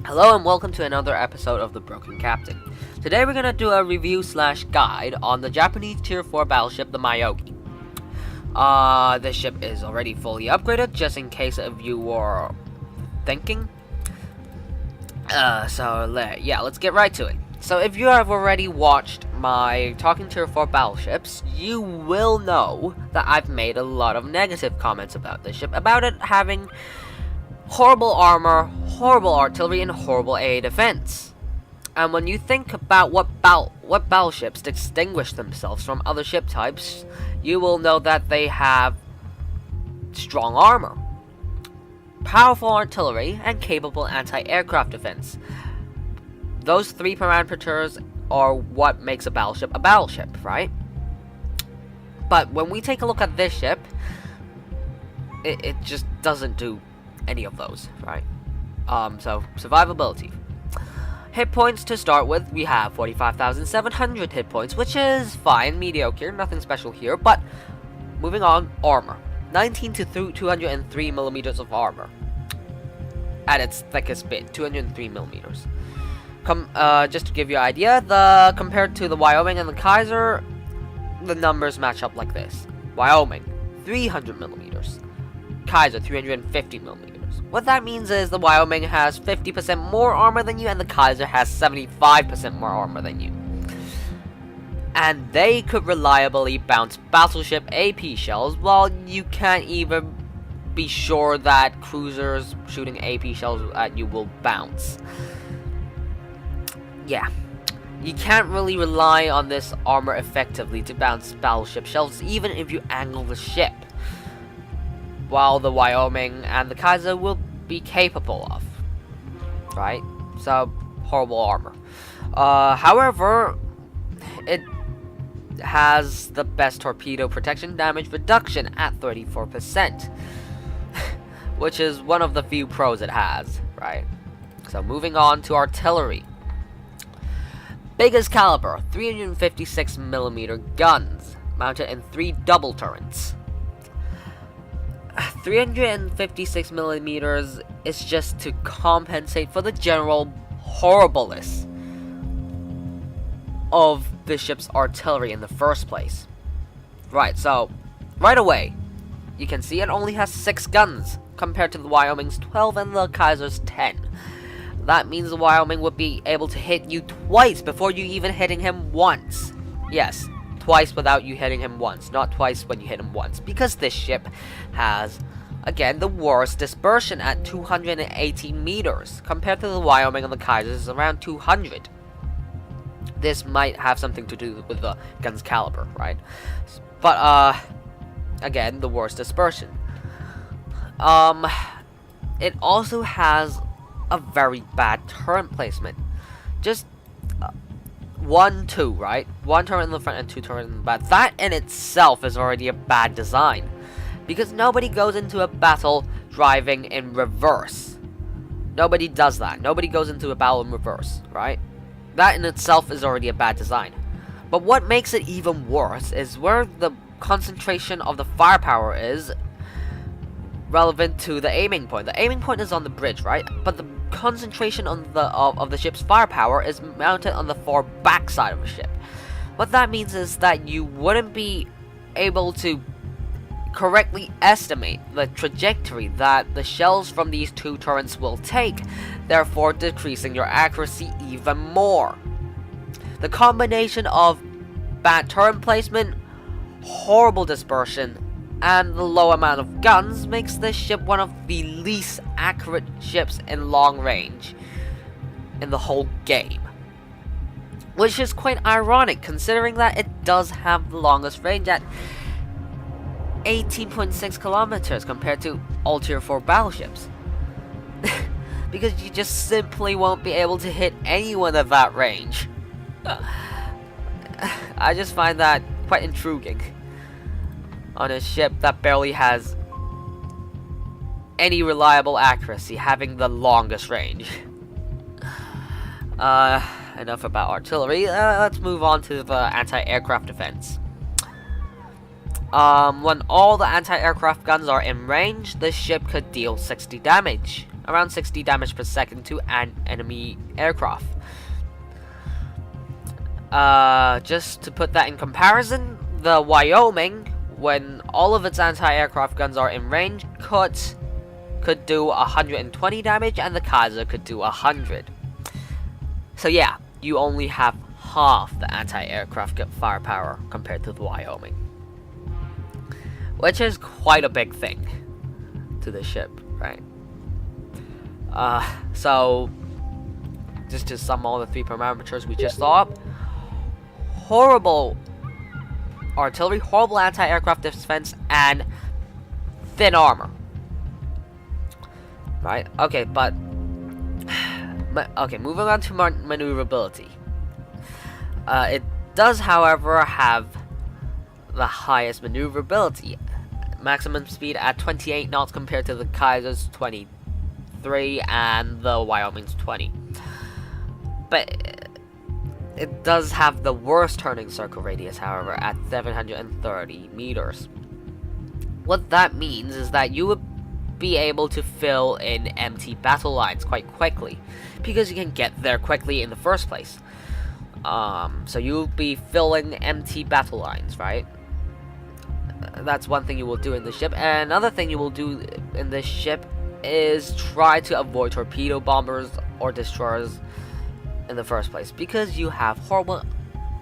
Hello and welcome to another episode of The Broken Captain. Today we're gonna do a review slash guide on the Japanese Tier 4 battleship, the Myogi. This ship is already fully upgraded, just in case if you were thinking. Let's get right to it. So if you have already watched my Talking Tier 4 battleships, you will know that I've made a lot of negative comments about this ship, about it having horrible armor, horrible artillery, and horrible AA defense. And when you think about what battleships distinguish themselves from other ship types, you will know that they have strong armor, powerful artillery, and capable anti-aircraft defense. Those three parameters are what makes a battleship, right? But when we take a look at this ship, it just doesn't do any of those, right? So survivability. Hit points to start with, we have 45,700 hit points, which is fine, mediocre, nothing special here. But moving on, armor, 19 to 203 millimeters of armor at its thickest bit, 203 millimeters. Just to give you an idea, compared to the Wyoming and the Kaiser, the numbers match up like this: Wyoming 300 millimeters, Kaiser 350 millimeters. What that means is the Wyoming has 50% more armor than you, and the Kaiser has 75% more armor than you. And they could reliably bounce battleship AP shells, while you can't even be sure that cruisers shooting AP shells at you will bounce. Yeah, you can't really rely on this armor effectively to bounce battleship shells, even if you angle the ship, while the Wyoming and the Kaiser will be capable of, right? So, horrible armor. However, it has the best torpedo protection damage reduction at 34%, which is one of the few pros it has, right? So, moving on to artillery. Biggest caliber, 356mm guns, mounted in 3 double turrets. 356 millimeters is just to compensate for the general horribleness of the ship's artillery in the first place. Right, so right away, you can see it only has 6 guns compared to the Wyoming's 12 and the Kaiser's 10. That means the Wyoming would be able to hit you twice before you even hitting him once. Yes, twice without you hitting him once, not twice when you hit him once, because this ship has, again, the worst dispersion at 280 meters, compared to the Wyoming and the Kaiser's around 200. This might have something to do with the gun's caliber, right? But, again, the worst dispersion. It also has a very bad turret placement. Just 1, 2, right? 1 turret in the front and 2 turret in the back. That in itself is already a bad design, because nobody goes into a battle driving in reverse. Nobody does that. Nobody goes into a battle in reverse, right? That in itself is already a bad design. But what makes it even worse is where the concentration of the firepower is relevant to the aiming point. The aiming point is on the bridge, right? But the concentration on of the ship's firepower is mounted on the far back side of the ship. What that means is that you wouldn't be able to correctly estimate the trajectory that the shells from these 2 turrets will take, therefore decreasing your accuracy even more. The combination of bad turret placement, horrible dispersion, and the low amount of guns makes this ship one of the least accurate ships in long range in the whole game. Which is quite ironic, considering that it does have the longest range at 18.6 kilometers compared to all Tier 4 battleships. Because you just simply won't be able to hit anyone at that range. I just find that quite intriguing on a ship that barely has any reliable accuracy, having the longest range. Enough about artillery. Let's move on to the anti-aircraft defense. When all the anti-aircraft guns are in range, the ship could deal 60 damage. around 60 damage per second to an enemy aircraft. Just to put that in comparison, the Wyoming, when all of its anti-aircraft guns are in range, could do 120 damage, and the Kaiser could do 100. So yeah, you only have half the anti-aircraft firepower compared to the Wyoming, which is quite a big thing to the ship, right? So just to sum all the 3 parameters we just saw up: horrible artillery, horrible anti-aircraft defense, and thin armor. Right? Okay, but okay, moving on to maneuverability. It does, however, have the highest maneuverability. Maximum speed at 28 knots compared to the Kaiser's 23 and the Wyoming's 20. But it does have the worst turning circle radius, however, at 730 meters. What that means is that you would be able to fill in empty battle lines quite quickly, because you can get there quickly in the first place. So you'll be filling empty battle lines, right? That's one thing you will do in the ship. And another thing you will do in this ship is try to avoid torpedo bombers or destroyers in the first place, because you have horrible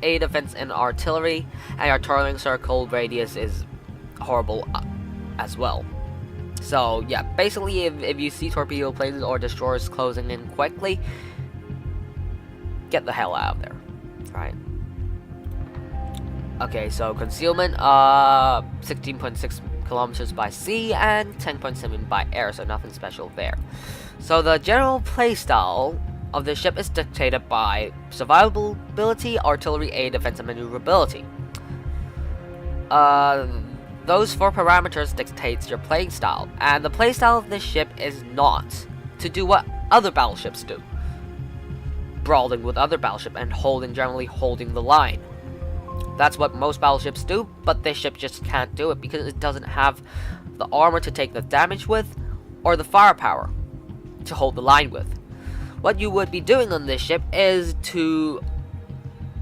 air defense and artillery, and your turning circle radius is horrible as well. So yeah, basically if you see torpedo planes or destroyers closing in quickly, get the hell out of there, right? Okay, so concealment, 16.6 kilometers by sea and 10.7 by air, so nothing special there. So the general playstyle of the ship is dictated by survivability, artillery, air defense, and maneuverability. Those 4 parameters dictates your playing style, and the playstyle of this ship is not to do what other battleships do: brawling with other battleships and generally holding the line. That's what most battleships do, but this ship just can't do it because it doesn't have the armor to take the damage with, or the firepower to hold the line with. What you would be doing on this ship is to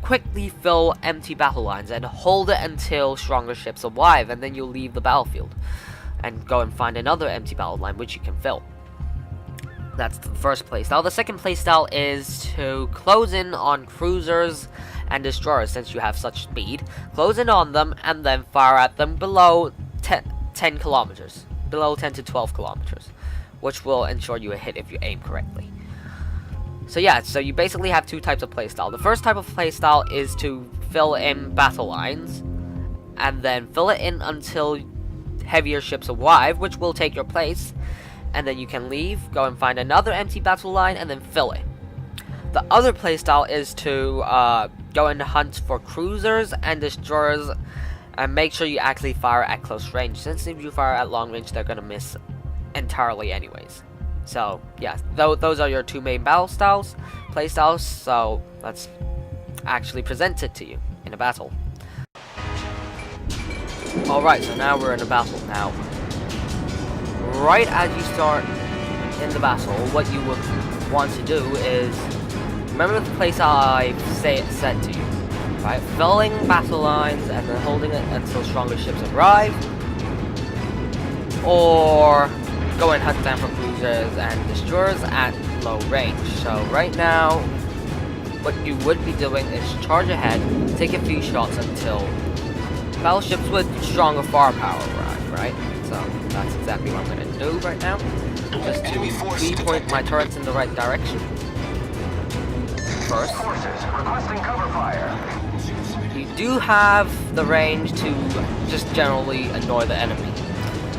quickly fill empty battle lines and hold it until stronger ships arrive, and then you'll leave the battlefield and go and find another empty battle line which you can fill. That's the first playstyle. The second playstyle is to close in on cruisers and destroyers. Since you have such speed, close in on them and then fire at them below 10 kilometers, below 10 to 12 kilometers, which will ensure you a hit if you aim correctly. So yeah, so you basically have 2 types of playstyle. The first type of playstyle is to fill in battle lines, and then fill it in until heavier ships arrive, which will take your place, and then you can leave, go and find another empty battle line, and then fill it. The other playstyle is to go and hunt for cruisers and destroyers, and make sure you actually fire at close range, since if you fire at long range, they're gonna miss entirely anyways. So yeah, those are your 2 main play styles. So let's actually present it to you in a battle. Alright, so now we're in a battle. Now, right as you start in the battle, what you would want to do is remember the place I said to you, right? Filling battle lines and then holding it until stronger ships arrive, or go and hunt down for cruisers and destroyers at low range. So right now, what you would be doing is charge ahead, take a few shots until battleships with stronger firepower arrive, right? So that's exactly what I'm going to do right now, just to re-point my turrets in the right direction. First, you do have the range to just generally annoy the enemy,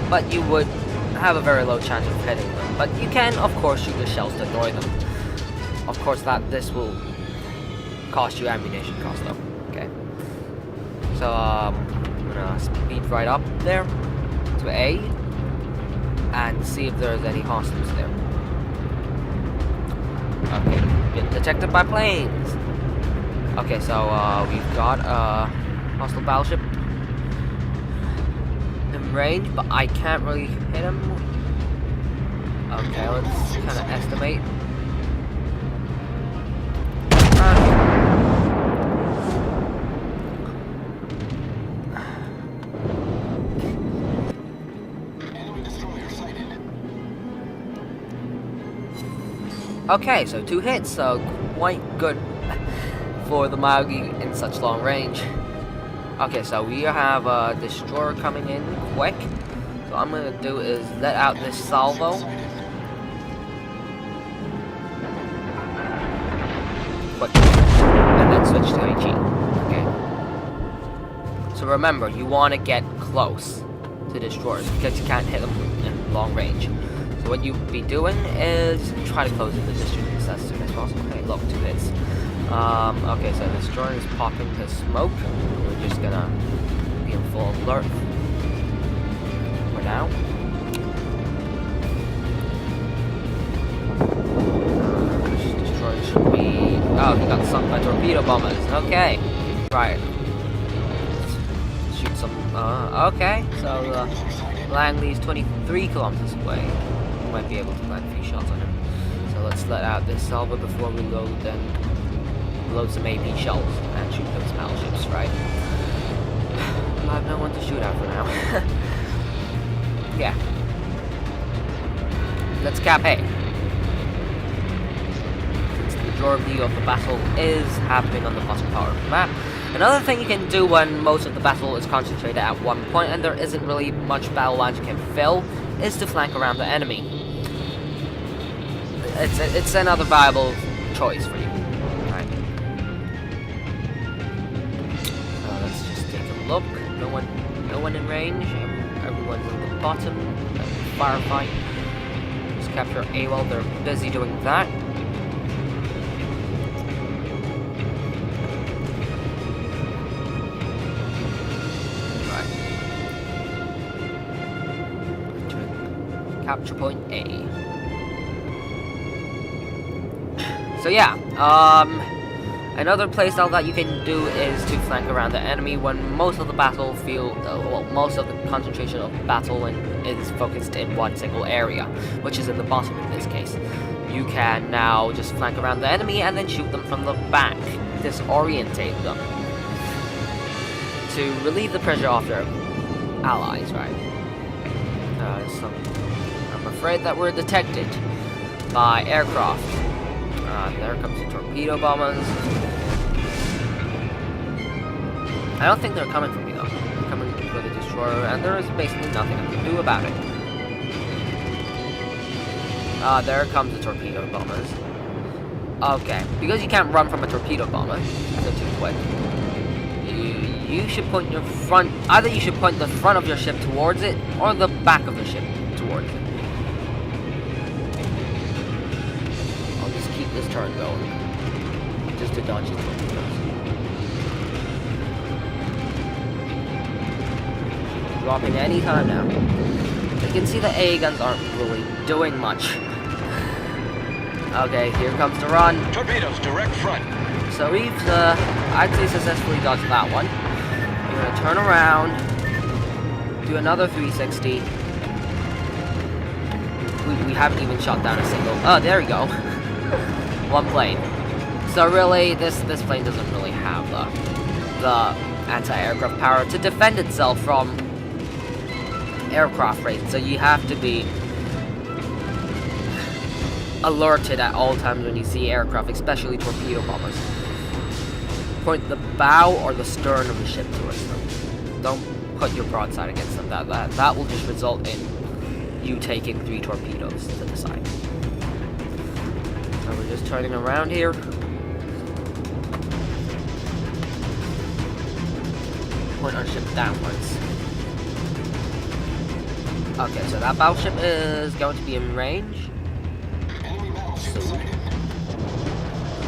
but you would have a very low chance of hitting them. But you can, of course, shoot your shells to annoy them. Of course, this will cost you ammunition cost, though. Okay. So I'm gonna speed right up there to A and see if there's any hostiles there. Okay, been detected by planes. Okay, so we've got a hostile battleship in range, but I can't really hit him. Okay, let's kind of estimate. Okay, so 2 hits, so quite good for the Myogi in such long range. Okay, so we have a destroyer coming in quick. So what I'm gonna do is let out this salvo. Quick. And then switch to HE. Okay. So remember, you want to get close to destroyers because you can't hit them in long range. So what you'll be doing is try to close in the distance as soon as possible. Okay, look, 2 hits. Okay, so the destroyer is popping the smoke. We're just gonna be in full alert for now. This destroyer should be... Oh, he got sunk by torpedo bombers. Okay, right. Let's shoot some... okay, so Langley's 23 kilometers away. We might be able to land a few shots on him. So let's let out this salvo before we load some AP shells and shoot those battleships, right? I have no one to shoot at for now. Yeah. Let's cap A. Since the majority of the battle is happening on the bottom part of the map. Another thing you can do when most of the battle is concentrated at one point and there isn't really much battle lines you can fill is to flank around the enemy. It's another viable choice for you. Look, no one in range. Everyone's at the bottom. Firefight. Just capture A while they're busy doing that. Right. Capture point A. So yeah, another playstyle that you can do is to flank around the enemy when most of the battlefield, most of the concentration of battle is focused in one single area, which is in the bottom in this case. You can now just flank around the enemy and then shoot them from the back, disorientate them, to relieve the pressure off their allies, right? So I'm afraid that we're detected by aircraft. There comes the torpedo bombers. I don't think they're coming for me though. They're coming for the destroyer, and there is basically nothing I can do about it. There comes the torpedo bombers. Okay, because you can't run from a torpedo bomber, they're too quick. You should point your front. Either you should point the front of your ship towards it, or the back of the ship towards it. Keep this turret going, just to dodge the torpedoes. Dropping any time now. You can see the A guns aren't really doing much. Okay, here comes the run. Torpedoes, direct front. So we've, I'd say successfully dodged that one. We're gonna turn around, do another 360. We haven't even shot down a single. Oh, there we go. One plane. So really, this plane doesn't really have the anti-aircraft power to defend itself from aircraft raids. So you have to be alerted at all times when you see aircraft, especially torpedo bombers. Point the bow or the stern of the ship towards them. Don't put your broadside against them. That will just result in you taking 3 torpedoes to the side. So we're just turning around here. Point our ship downwards. Okay, so that battleship is going to be in range. So,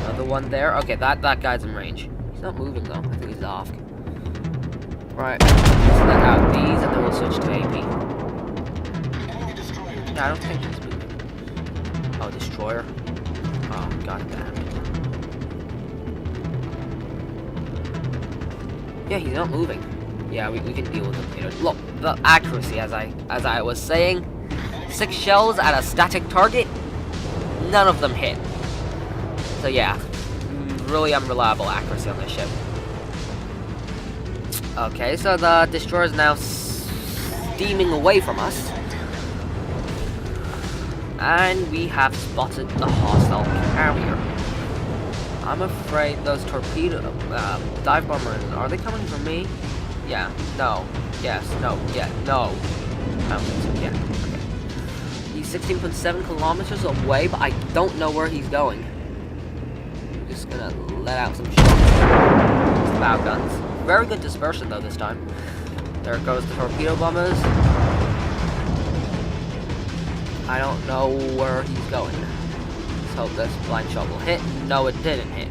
another one there. Okay, that guy's in range. He's not moving though. I think he's off. Right. Let's let out these and then we'll switch to AP. Yeah, I don't think he's moving. Oh, destroyer. Oh, god damn it. Yeah, he's not moving. Yeah, we can deal with him later. Look, the accuracy, as I was saying, 6 shells at a static target, none of them hit. So yeah, really unreliable accuracy on this ship. Okay, so the destroyer is now steaming away from us. And we have spotted the hostile carrier. I'm afraid those torpedo dive bombers, are they coming from me? Yeah, no, yes, no, yeah, no. I don't think so, yeah, okay. He's 16.7 kilometers away, but I don't know where he's going. I'm just gonna let out some shots. Bow guns. Very good dispersion though this time. There goes the torpedo bombers. I don't know where he's going. Let's hope this blind shot will hit. No, it didn't hit.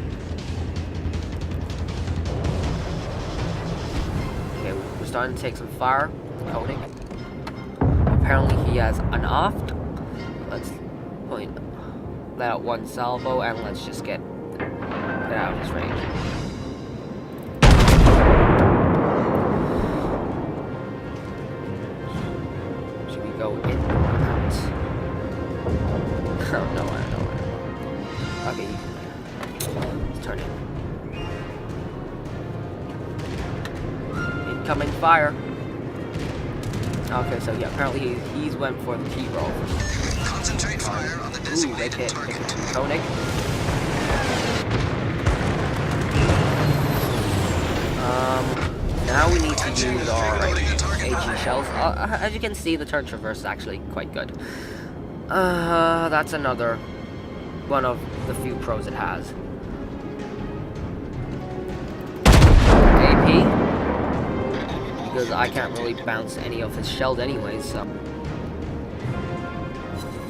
Okay, we're starting to take some fire. Koenig. Apparently he has an aft. Let's let out one salvo and let's just get out of his range. Should we go in or out? Oh, no, I don't know. Okay, let's turn in. Incoming fire. Okay, so yeah, apparently he's went for the key roll. Concentrate fire on the designated target. Koenig. Now we need to use our AG shells. As you can see, the turn traverse is actually quite good. That's another one of the few pros it has. AP, because I can't really bounce any of his shells anyways, so.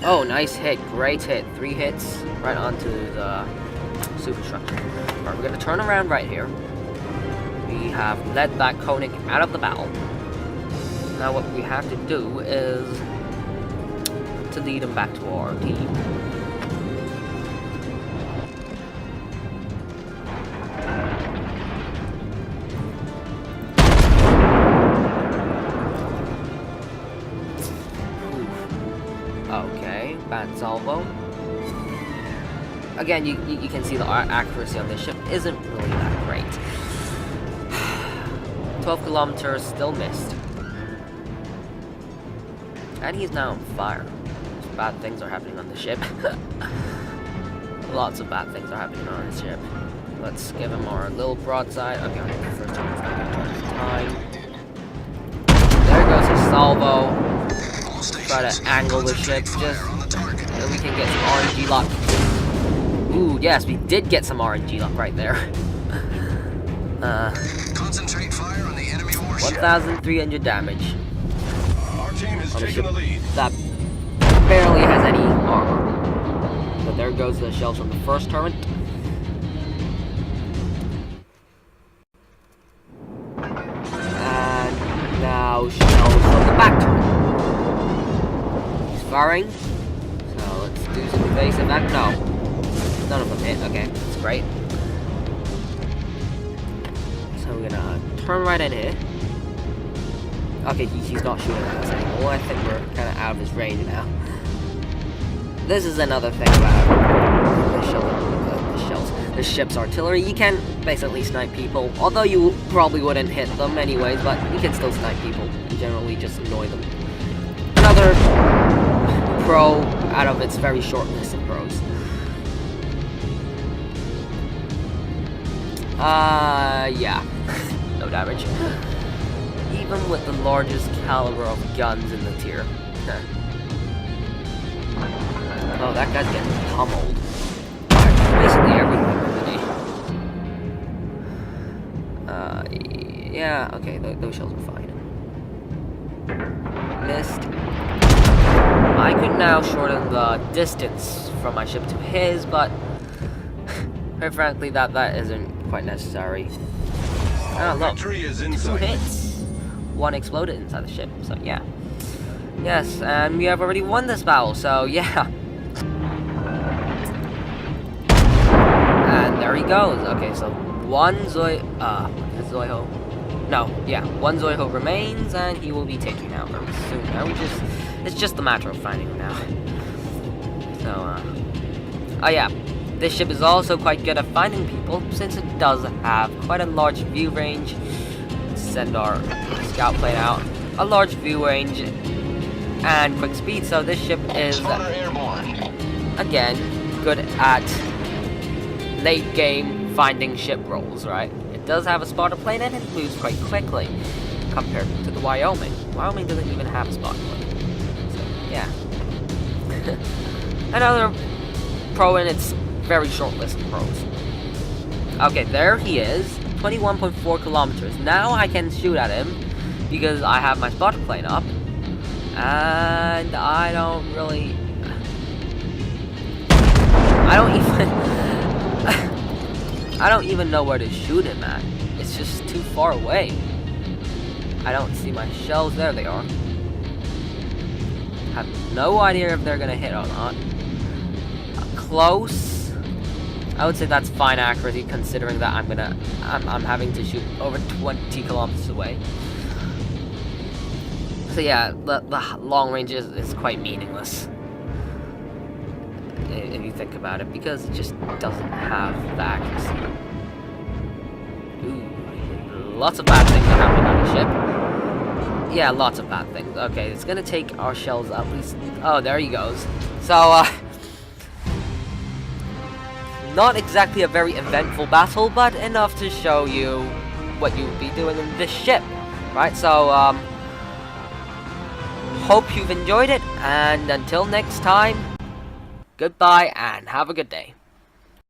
Oh, nice hit, great hit. 3 hits right onto the superstructure. Alright, we're gonna turn around right here. We have led that Koenig out of the battle. Now what we have to do is to lead him back to our team. Okay, bad salvo. Again, you can see the accuracy on this ship isn't really that great. 12 kilometers, still missed. And he's now on fire. Bad things are happening on the ship. Lots of bad things are happening on his ship. Let's give him our little broadside. Okay, first time. There goes his salvo. Try to angle the ship just so we can get some RNG luck. Ooh, yes, we did get some RNG luck right there. Concentrate fire on the enemy warship. 1,300 damage. Our team is taking the lead. That barely has any armor. But there goes the shells from the first turret. And now shells from the back turret. He's firing. So let's do some evasive act. No. None of them hit. Okay, that's great. So we're gonna turn right in here. Okay, he's not shooting at us anymore. I think we're kind of out of his range now. This is another thing about the ship's artillery. You can basically snipe people, although you probably wouldn't hit them anyways, but you can still snipe people and generally just annoy them. Another pro out of its very short list of pros. Yeah. No damage. Even with the largest caliber of guns in the tier. Oh, that guy's getting pummeled. Basically everything really. Yeah, okay, those shells are fine. Missed. I could now shorten the distance from my ship to his, but quite frankly, that isn't quite necessary. Oh, look, 2 hits. 1 exploded inside the ship, so yeah. Yes, and we have already won this battle, so yeah. And there he goes. Okay, so 1 Zoiho. No, yeah, one Zoiho remains, and he will be taken out very soon. Now it's just a matter of finding him now. So, oh yeah, this ship is also quite good at finding people, since it does have quite a large view range. Let's send our scout plane out. A large view range and quick speed, so this ship is, again, good at late game finding ship rolls, right? It does have a spotter plane and it moves quite quickly compared to the Wyoming. Wyoming doesn't even have a spotter plane. So, yeah. Another pro in its very short list of pros. Okay, there he is. 21.4 kilometers. Now I can shoot at him because I have my spotter plane up. And I don't even I don't even know where to shoot him at. It's just too far away. I don't see my shells. There they are. Have no idea if they're gonna hit or not. Close. I would say that's fine accuracy considering that I'm having to shoot over 20 kilometers away. So yeah, the long range is quite meaningless if you think about it, because it just doesn't have the accuracy. Ooh, lots of bad things are happening on the ship. Yeah, lots of bad things. Okay, it's gonna take our shells at least. Oh, there he goes. So, not exactly a very eventful battle, but enough to show you what you would be doing in this ship, right? So, hope you've enjoyed it, and until next time, goodbye and have a good day.